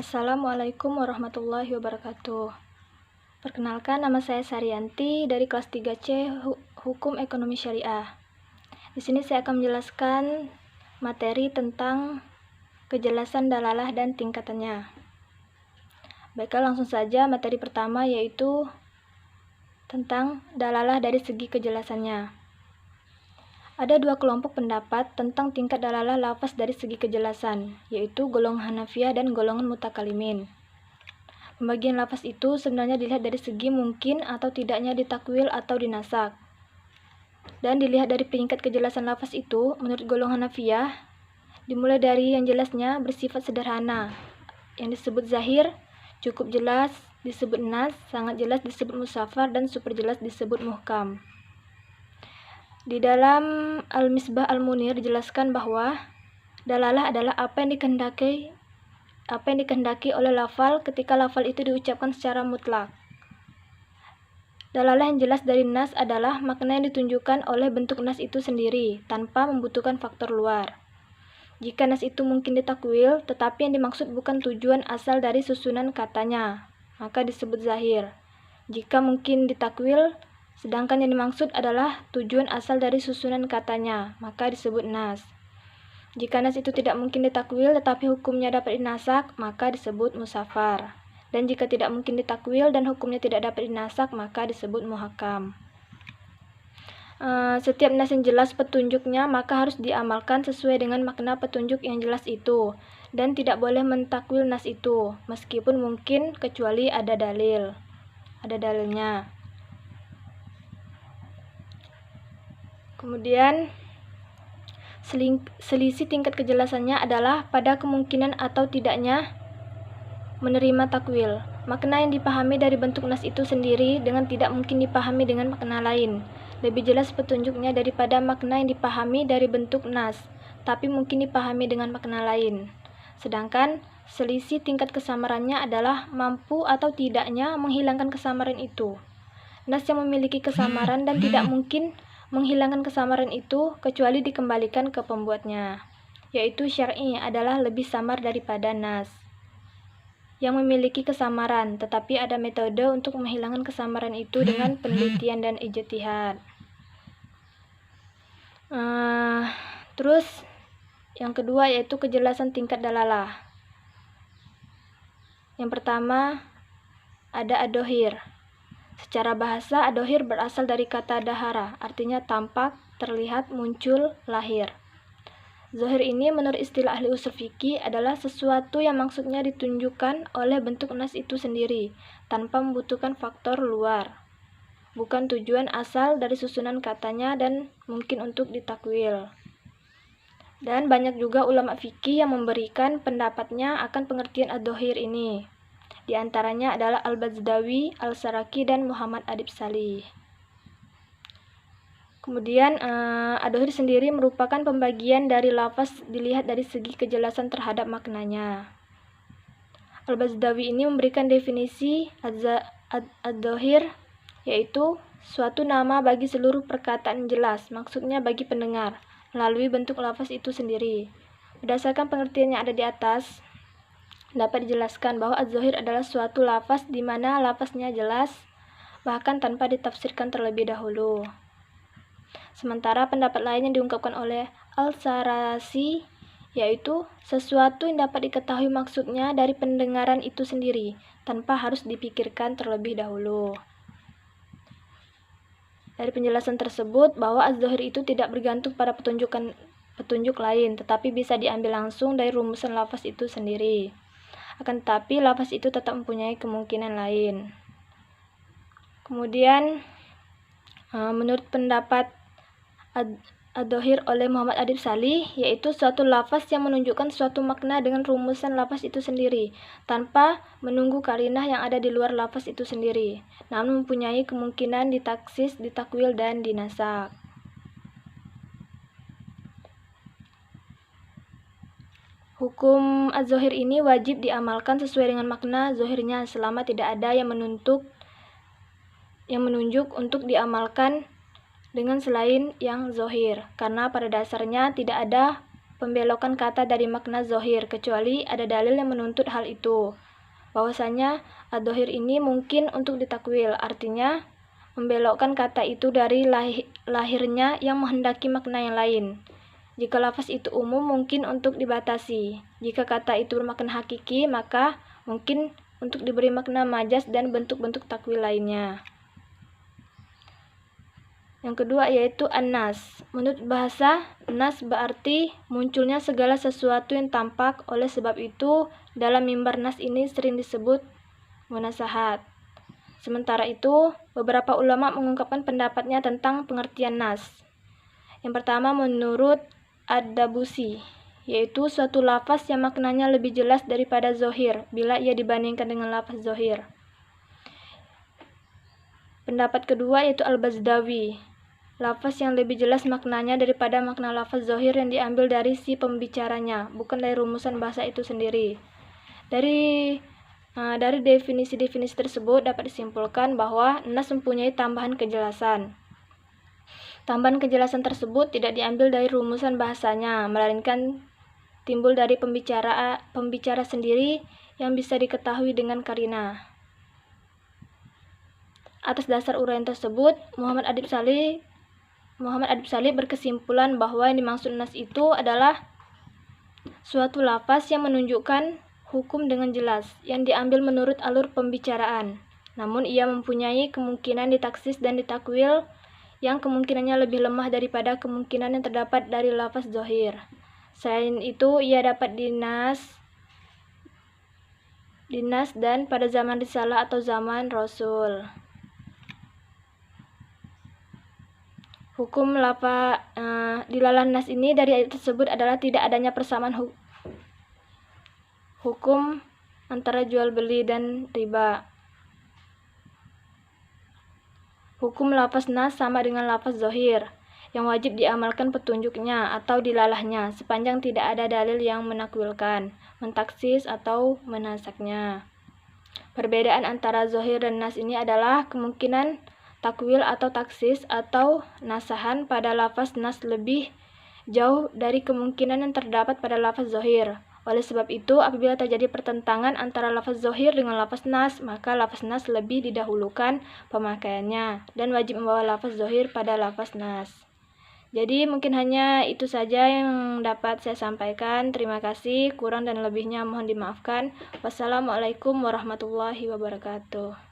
Assalamualaikum warahmatullahi wabarakatuh. Perkenalkan, nama saya Saryanti dari kelas 3C Hukum Ekonomi Syariah. Di sini saya akan menjelaskan materi tentang kejelasan dalalah dan tingkatannya. Baiklah, langsung saja materi pertama, yaitu tentang dalalah dari segi kejelasannya. Ada dua kelompok pendapat tentang tingkat dalalah lafaz dari segi kejelasan, yaitu golongan Hanafiyah dan golongan Mutakalimin. Pembagian lafaz itu sebenarnya dilihat dari segi mungkin atau tidaknya ditakwil atau dinasak. Dan dilihat dari peringkat kejelasan lafaz itu, menurut golongan Hanafiyah, dimulai dari yang jelasnya bersifat sederhana, yang disebut zahir, cukup jelas disebut nas, sangat jelas disebut musafar, dan super jelas disebut muhkam. Di dalam Al-Misbah Al-Munir dijelaskan bahwa dalalah adalah apa yang dikehendaki oleh lafal ketika lafal itu diucapkan secara mutlak. Dalalah yang jelas dari nas adalah makna yang ditunjukkan oleh bentuk nas itu sendiri, tanpa membutuhkan faktor luar. Jika nas itu mungkin ditakwil, tetapi yang dimaksud bukan tujuan asal dari susunan katanya, maka disebut zahir. Jika mungkin ditakwil, sedangkan yang dimaksud adalah tujuan asal dari susunan katanya, maka disebut nas. Jika nas itu tidak mungkin ditakwil tetapi hukumnya dapat dinasak, maka disebut musafar. Dan jika tidak mungkin ditakwil dan hukumnya tidak dapat dinasak, maka disebut muhakam. Setiap nas yang jelas petunjuknya maka harus diamalkan sesuai dengan makna petunjuk yang jelas itu, dan tidak boleh mentakwil nas itu, meskipun mungkin kecuali ada dalilnya. Kemudian selisih tingkat kejelasannya adalah pada kemungkinan atau tidaknya menerima takwil. Makna yang dipahami dari bentuk nas itu sendiri dengan tidak mungkin dipahami dengan makna lain. Lebih jelas petunjuknya daripada makna yang dipahami dari bentuk nas, tapi mungkin dipahami dengan makna lain. Sedangkan selisih tingkat kesamarannya adalah mampu atau tidaknya menghilangkan kesamaran itu. Nas yang memiliki kesamaran dan tidak mungkin menghilangkan kesamaran itu kecuali dikembalikan ke pembuatnya, yaitu syar'i adalah lebih samar daripada nas yang memiliki kesamaran, tetapi ada metode untuk menghilangkan kesamaran itu dengan penelitian dan ijtihad. Terus yang kedua yaitu kejelasan tingkat dalalah. Yang pertama ada ad-dohir. Secara bahasa, ad-dohir berasal dari kata dahara, artinya tampak, terlihat, muncul, lahir. Zahir ini menurut istilah ahli ushul fikih adalah sesuatu yang maksudnya ditunjukkan oleh bentuk nas itu sendiri, tanpa membutuhkan faktor luar. Bukan tujuan asal dari susunan katanya dan mungkin untuk ditakwil. Dan banyak juga ulama fikih yang memberikan pendapatnya akan pengertian ad-dohir ini. Di antaranya adalah Al-Bazdawi, Al-Saraki, dan Muhammad Adib Salih. Kemudian ad-dohir sendiri merupakan pembagian dari lafaz dilihat dari segi kejelasan terhadap maknanya. Al-Bazdawi ini memberikan definisi ad-dohir, yaitu suatu nama bagi seluruh perkataan jelas, maksudnya bagi pendengar, melalui bentuk lafaz itu sendiri. Berdasarkan pengertian yang ada di atas, dapat dijelaskan bahwa az-zahir adalah suatu lafaz di mana lafaznya jelas, bahkan tanpa ditafsirkan terlebih dahulu. Sementara pendapat lain yang diungkapkan oleh Al-Sarasi, yaitu sesuatu yang dapat diketahui maksudnya dari pendengaran itu sendiri, tanpa harus dipikirkan terlebih dahulu. Dari penjelasan tersebut, bahwa az-zahir itu tidak bergantung pada petunjuk lain, tetapi bisa diambil langsung dari rumusan lafaz itu sendiri. Akan tetapi lafaz itu tetap mempunyai kemungkinan lain. Kemudian menurut pendapat ad-dohir oleh Muhammad Adib Salih, yaitu suatu lafaz yang menunjukkan suatu makna dengan rumusan lafaz itu sendiri, tanpa menunggu karinah yang ada di luar lafaz itu sendiri, namun mempunyai kemungkinan ditaksis, ditakwil, dan dinasak. Hukum az-zahir ini wajib diamalkan sesuai dengan makna zahirnya selama tidak ada yang menunjuk untuk diamalkan dengan selain yang zahir, karena pada dasarnya tidak ada pembelokan kata dari makna zohir, kecuali ada dalil yang menuntut hal itu. Bahwasanya ad-dhohir ini mungkin untuk ditakwil, artinya membelokkan kata itu dari lahirnya yang menghendaki makna yang lain. Jika lafaz itu umum, mungkin untuk dibatasi. Jika kata itu bermakna hakiki, maka mungkin untuk diberi makna majaz dan bentuk-bentuk takwil lainnya. Yang kedua yaitu an-nas. Menurut bahasa, nas berarti munculnya segala sesuatu yang tampak. Oleh sebab itu, dalam mimbar nas ini sering disebut munasahat. Sementara itu, beberapa ulama mengungkapkan pendapatnya tentang pengertian nas. Yang pertama menurut Ad-Dabusi, yaitu suatu lafaz yang maknanya lebih jelas daripada zohir bila ia dibandingkan dengan lafaz zohir. Pendapat kedua yaitu Al-Bazdawi, lafaz yang lebih jelas maknanya daripada makna lafaz zohir yang diambil dari si pembicaranya, bukan dari rumusan bahasa itu sendiri. Dari definisi-definisi tersebut dapat disimpulkan bahwa nas mempunyai tambahan kejelasan. Tambahan kejelasan tersebut tidak diambil dari rumusan bahasanya, melainkan timbul dari pembicara sendiri yang bisa diketahui dengan karina. Atas dasar uraian tersebut, Muhammad Adib Salih berkesimpulan bahwa yang dimaksud nas itu adalah suatu lafaz yang menunjukkan hukum dengan jelas, yang diambil menurut alur pembicaraan. Namun ia mempunyai kemungkinan ditaksis dan ditakwil yang kemungkinannya lebih lemah daripada kemungkinan yang terdapat dari lafaz zohir. Selain itu, ia dapat dinas dan pada zaman risalah atau zaman Rasul. Hukum dilalah nas ini dari ayat tersebut adalah tidak adanya persamaan hukum antara jual beli dan riba. Hukum lafaz nas sama dengan lafaz zohir, yang wajib diamalkan petunjuknya atau dilalahnya sepanjang tidak ada dalil yang menakwilkan, mentaksis atau menasaknya. Perbedaan antara zohir dan nas ini adalah kemungkinan takwil atau taksis atau nasahan pada lafaz nas lebih jauh dari kemungkinan yang terdapat pada lafaz zohir. Oleh sebab itu, apabila terjadi pertentangan antara lafaz zohir dengan lafaz nas, maka lafaz nas lebih didahulukan pemakaiannya dan wajib membawa lafaz zohir pada lafaz nas. Jadi mungkin hanya itu saja yang dapat saya sampaikan. Terima kasih, kurang dan lebihnya mohon dimaafkan. Wassalamualaikum warahmatullahi wabarakatuh.